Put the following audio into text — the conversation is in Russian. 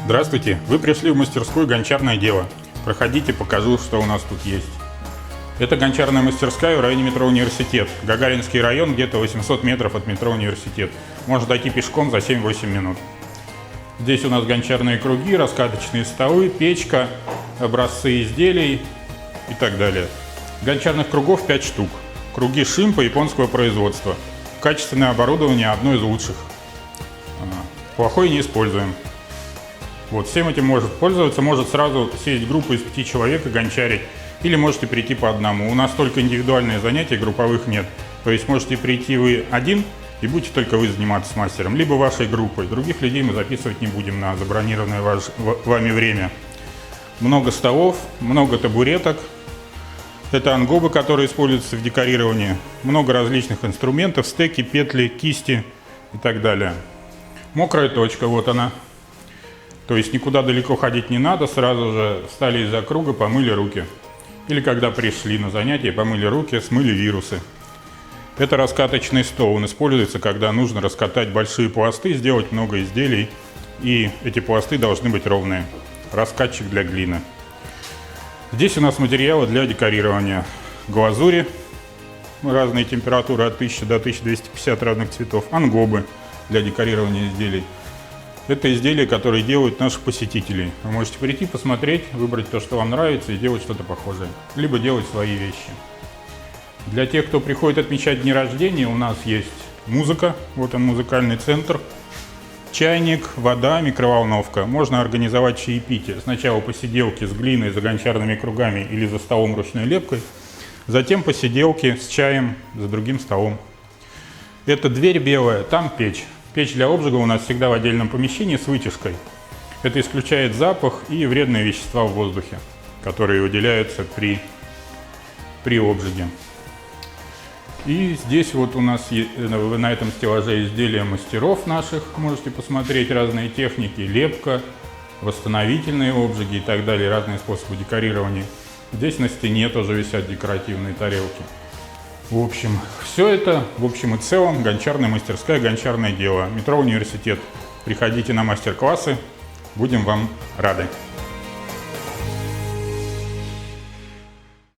Здравствуйте! Вы пришли в мастерскую «Гончарное дело». Проходите, покажу, что у нас тут есть. Это гончарная мастерская в районе метро «Университет». Гагаринский район, где-то 800 метров от метро «Университет». Можно дойти пешком за 7-8 минут. Здесь у нас гончарные круги, раскаточные столы, печка, образцы изделий и так далее. Гончарных кругов 5 штук. Круги Шимпа японского производства. Качественное оборудование одно из лучших. Плохое не используем. Вот, всем этим может пользоваться, может сразу сесть группа из 5 человек и гончарить, или можете прийти по одному. У нас только индивидуальные занятия, групповых нет. То есть можете прийти вы один и будете только вы заниматься с мастером, либо вашей группой. Других людей мы записывать не будем на забронированное вами время. Много столов, много табуреток. Это ангобы, которые используются в декорировании. Много различных инструментов, стеки, петли, кисти и так далее. Мокрая точка, вот она. То есть никуда далеко ходить не надо, сразу же встали из-за круга, помыли руки. Или когда пришли на занятия, помыли руки, смыли вирусы. Это раскаточный стол, он используется, когда нужно раскатать большие пласты, сделать много изделий, и эти пласты должны быть ровные. Раскатчик для глины. Здесь у нас материалы для декорирования. Глазури, разные температуры от 1000 до 1250 разных цветов, ангобы для декорирования изделий. Это изделия, которые делают наши посетители. Вы можете прийти, посмотреть, выбрать то, что вам нравится, и делать что-то похожее. Либо делать свои вещи. Для тех, кто приходит отмечать дни рождения, у нас есть музыка. Вот он, музыкальный центр. Чайник, вода, микроволновка. Можно организовать чаепитие. Сначала посиделки с глиной, за гончарными кругами или за столом ручной лепкой. Затем посиделки с чаем за другим столом. Это дверь белая, там печь. Печь для обжига у нас всегда в отдельном помещении с вытяжкой. Это исключает запах и вредные вещества в воздухе, которые выделяются при обжиге. И здесь вот у нас на этом стеллаже изделия мастеров наших. Можете посмотреть разные техники, лепка, восстановительные обжиги и так далее, разные способы декорирования. Здесь на стене тоже висят декоративные тарелки. В общем, все это, в общем и целом, гончарная мастерская, гончарное дело. Метро «Университет». Приходите на мастер-классы, будем вам рады.